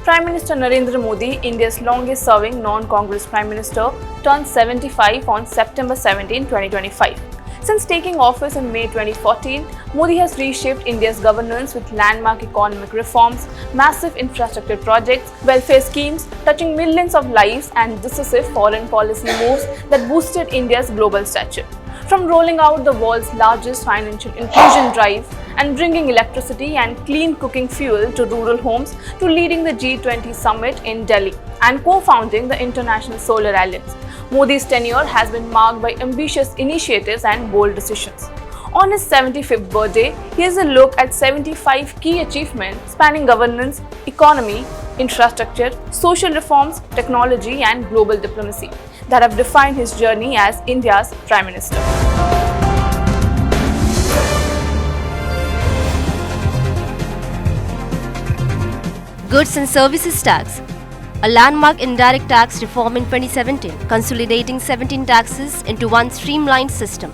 Prime Minister Narendra Modi, India's longest-serving non-Congress Prime Minister, turned 75 on September 17, 2025. Since taking office in May 2014, Modi has reshaped India's governance with landmark economic reforms, massive infrastructure projects, welfare schemes touching millions of lives, and decisive foreign policy moves that boosted India's global stature. From rolling out the world's largest financial inclusion drive and bringing electricity and clean cooking fuel to rural homes, to leading the G20 summit in Delhi and co-founding the International Solar Alliance, Modi's tenure has been marked by ambitious initiatives and bold decisions. On his 75th birthday, here's a look at 75 key achievements spanning governance, economy, infrastructure, social reforms, technology, and global diplomacy that have defined his journey as India's Prime Minister. Goods and Services Tax, a landmark indirect tax reform in 2017, consolidating 17 taxes into one streamlined system.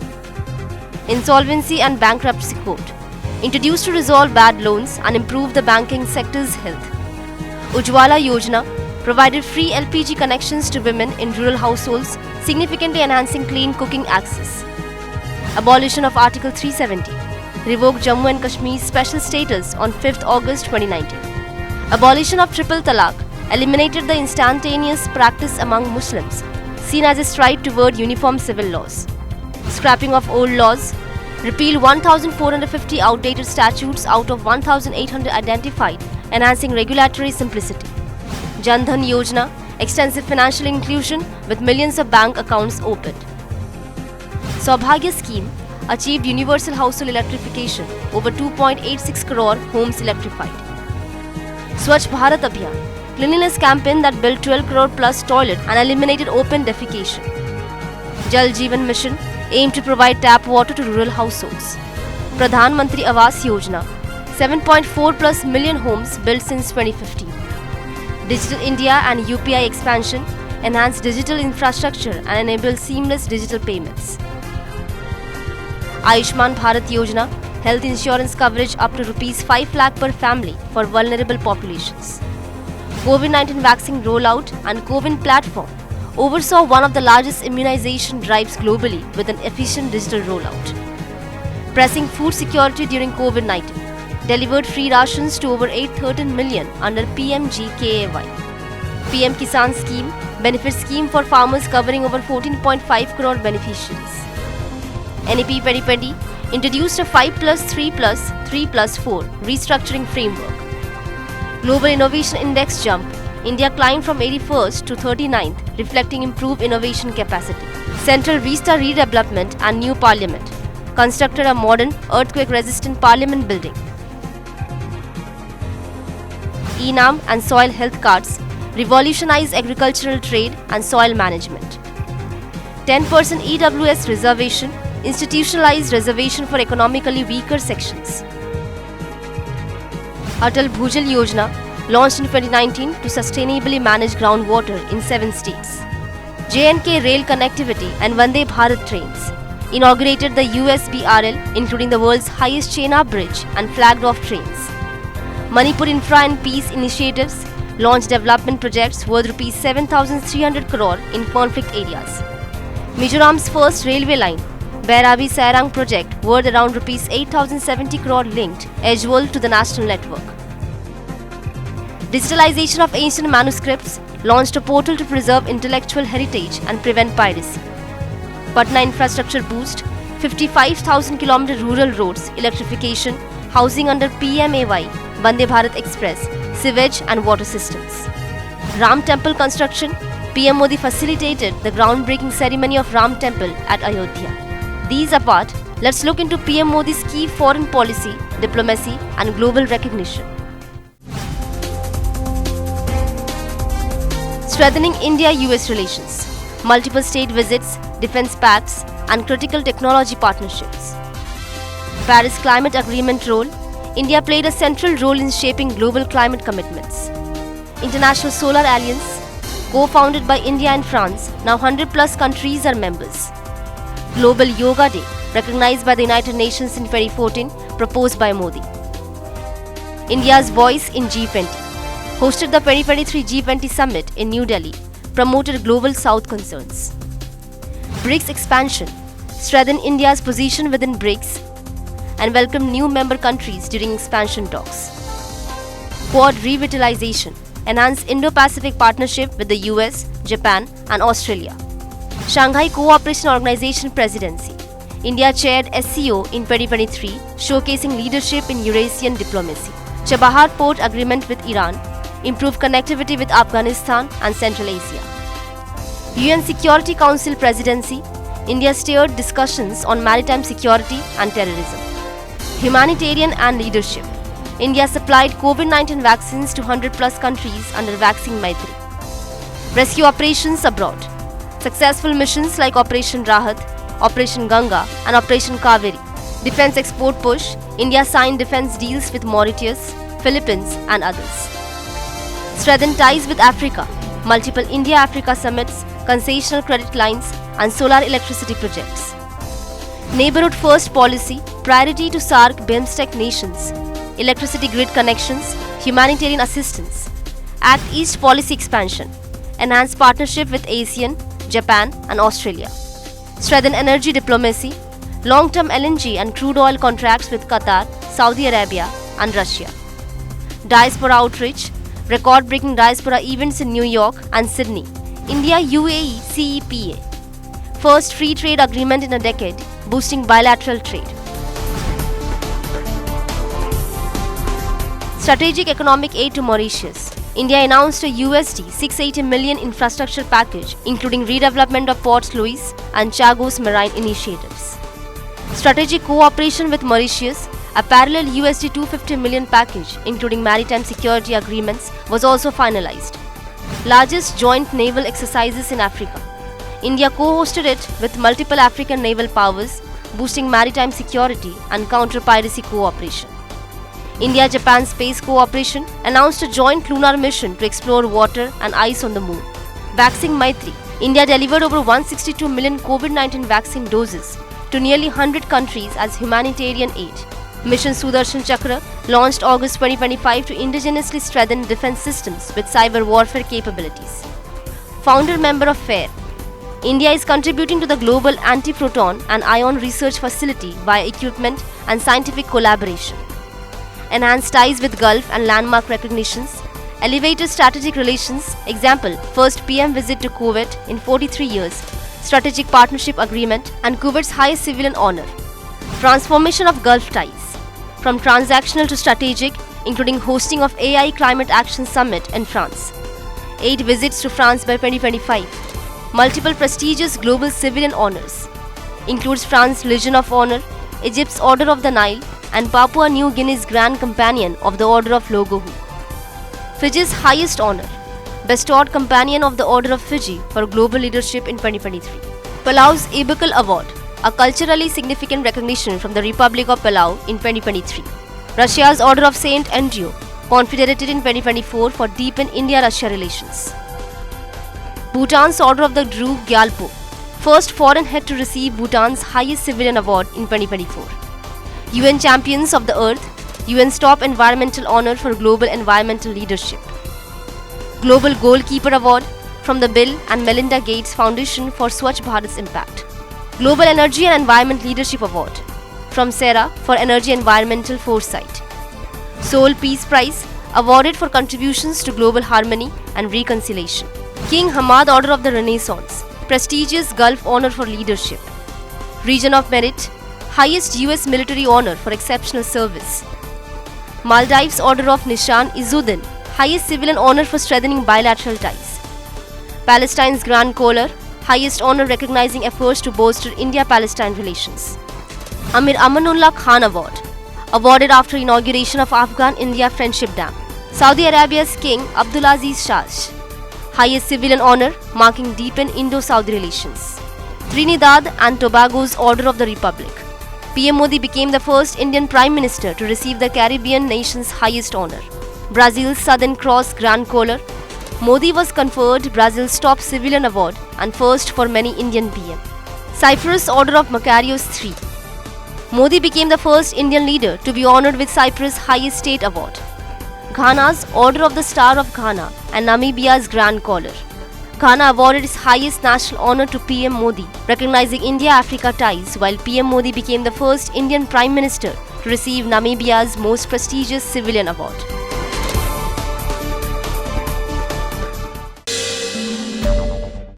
Insolvency and Bankruptcy Court, introduced to resolve bad loans and improve the banking sector's health. Ujjwala Yojana, provided free LPG connections to women in rural households, significantly enhancing clean cooking access. Abolition of Article 370, revoked Jammu and Kashmir's special status on 5th August 2019. Abolition of Triple Talaq, eliminated the instantaneous practice among Muslims, seen as a stride toward uniform civil laws. Scrapping of old laws, repeal 1,450 outdated statutes out of 1,800 identified, enhancing regulatory simplicity. Jan Dhan Yojana, extensive financial inclusion with millions of bank accounts opened. Saubhagya scheme, achieved universal household electrification, over 2.86 crore homes electrified. Swachh Bharat Abhiyan, cleanliness campaign that built 12 crore plus toilet and eliminated open defecation. Jal Jeevan Mission, aimed to provide tap water to rural households. Pradhan Mantri Awas Yojana, 7.4 plus million homes built since 2015. Digital India and UPI expansion, enhance digital infrastructure and enable seamless digital payments. Ayushman Bharat Yojana, health insurance coverage up to Rs 5 lakh per family for vulnerable populations. COVID-19 vaccine rollout and COVID platform oversaw one of the largest immunization drives globally with an efficient digital rollout. Pressing food security during COVID-19, delivered free rations to over 813 million under PMGKAY. PM Kisan scheme, benefit scheme for farmers covering over 14.5 crore beneficiaries. NEP 2020 introduced a 5+3+3+4 restructuring framework. Global Innovation Index jump, India climbed from 81st to 39th, reflecting improved innovation capacity. Central Vista redevelopment and new parliament, constructed a modern earthquake-resistant parliament building. ENAM and soil health cards, revolutionized agricultural trade and soil management. 10% EWS reservation, institutionalized reservation for economically weaker sections. Atal Bhujal Yojana, launched in 2019 to sustainably manage groundwater in 7 states. J&K rail connectivity and Vande Bharat trains, inaugurated the USBRL, including the world's highest Chena bridge and flagged off trains. Manipur Infra and Peace initiatives, launched development projects worth Rs 7,300 crore in conflict areas. Mizoram's first railway line, Bairavi Sairang project, worth around Rs 8,070 crore linked Edgewall to the national network. Digitalization of ancient manuscripts, launched a portal to preserve intellectual heritage and prevent piracy. Patna infrastructure boost, 55,000 km rural roads, electrification, housing under PMAY, Vande Bharat Express, sewage and water systems. Ram Temple construction, PM Modi facilitated the groundbreaking ceremony of Ram Temple at Ayodhya. These apart, let's look into PM Modi's key foreign policy, diplomacy and global recognition. Strengthening India-US relations, multiple state visits, defense pacts and critical technology partnerships. Paris Climate Agreement role, India played a central role in shaping global climate commitments. International Solar Alliance, co-founded by India and France, now 100 plus countries are members. Global Yoga Day, recognized by the United Nations in 2014, proposed by Modi. India's voice in G20, hosted the 2023 G20 Summit in New Delhi, promoted Global South concerns. BRICS expansion strengthened India's position within BRICS and welcomed new member countries during expansion talks. Quad revitalization enhanced Indo-Pacific partnership with the US, Japan and Australia. Shanghai Cooperation Organization Presidency. India chaired SCO in 2023, showcasing leadership in Eurasian diplomacy. Chabahar Port Agreement with Iran improved connectivity with Afghanistan and Central Asia. UN Security Council Presidency. India steered discussions on maritime security and terrorism. Humanitarian and leadership. India supplied COVID-19 vaccines to 100+ countries under Vaccine Maitri. Rescue operations abroad. Successful missions like Operation Rahat, Operation Ganga and Operation Kaveri. Defense export push. India signed defense deals with Mauritius, Philippines and others. Strengthened ties with Africa. Multiple India-Africa summits, concessional credit lines and solar electricity projects. Neighborhood First Policy. Priority to SAARC BIMSTEC nations. Electricity grid connections, humanitarian assistance. Act East policy expansion. Enhance partnership with ASEAN, Japan and Australia. Strengthen energy diplomacy. Long-term LNG and crude oil contracts with Qatar, Saudi Arabia and Russia. Diaspora outreach. Record-breaking diaspora events in New York and Sydney. India-UAE CEPA. First free trade agreement in a decade, boosting bilateral trade. Strategic economic aid to Mauritius. India announced a USD 680 million infrastructure package, including redevelopment of Port Louis and Chagos marine initiatives. Strategic cooperation with Mauritius. A parallel USD 250 million package, including maritime security agreements, was also finalized. Largest joint naval exercises in Africa. India co-hosted it with multiple African naval powers, boosting maritime security and counter-piracy cooperation. India-Japan Space Cooperation announced a joint lunar mission to explore water and ice on the moon. Vaccine Maitri. India delivered over 162 million COVID-19 vaccine doses to nearly 100 countries as humanitarian aid. Mission Sudarshan Chakra, launched August 2025 to indigenously strengthen defense systems with cyber warfare capabilities. Founder member of FAIR. India is contributing to the global anti-proton and ion research facility via equipment and scientific collaboration. Enhanced ties with Gulf and landmark recognitions. Elevated strategic relations. Example, first PM visit to Kuwait in 43 years. Strategic partnership agreement and Kuwait's highest civilian honor. Transformation of Gulf ties. From transactional to strategic, including hosting of AI Climate Action Summit in France. 8 visits to France by 2025. Multiple prestigious global civilian honors. Includes France's Legion of Honor, Egypt's Order of the Nile, and Papua New Guinea's Grand Companion of the Order of Logohu. Fiji's highest honor, bestowed Companion of the Order of Fiji for global leadership in 2023. Palau's Abakal Award, a culturally significant recognition from the Republic of Palau in 2023. Russia's Order of Saint Andrew, confederated in 2024 for deepen India-Russia relations. Bhutan's Order of the Druk Gyalpo, first foreign head to receive Bhutan's highest civilian award in 2024. UN Champions of the Earth, UN's top environmental honor for global environmental leadership. Global Goalkeeper Award from the Bill and Melinda Gates Foundation for Swachh Bharat's impact. Global Energy and Environment Leadership Award from SERA for Energy Environmental Foresight. Seoul Peace Prize, awarded for contributions to global harmony and reconciliation. King Hamad Order of the Renaissance, prestigious Gulf honor for leadership. Region of Merit, highest US military honor for exceptional service. Maldives Order of Nishan Izzuddin, highest civilian honor for strengthening bilateral ties. Palestine's Grand Collar, highest honor recognizing efforts to bolster India-Palestine relations. Amir Amanullah Khan Award, awarded after inauguration of Afghan-India Friendship Dam. Saudi Arabia's King Abdulaziz Shah, highest civilian honor marking deepened Indo-Saudi relations. Trinidad and Tobago's Order of the Republic. PM Modi became the first Indian Prime Minister to receive the Caribbean nation's highest honor. Brazil's Southern Cross Grand Collar. Modi was conferred Brazil's top civilian award and first for many Indian PM. Cyprus Order of Macarius III. Modi became the first Indian leader to be honored with Cyprus' highest state award. Ghana's Order of the Star of Ghana, and Namibia's Grand Collar. Ghana awarded its highest national honour to PM Modi, recognizing India-Africa ties, while PM Modi became the first Indian Prime Minister to receive Namibia's most prestigious civilian award.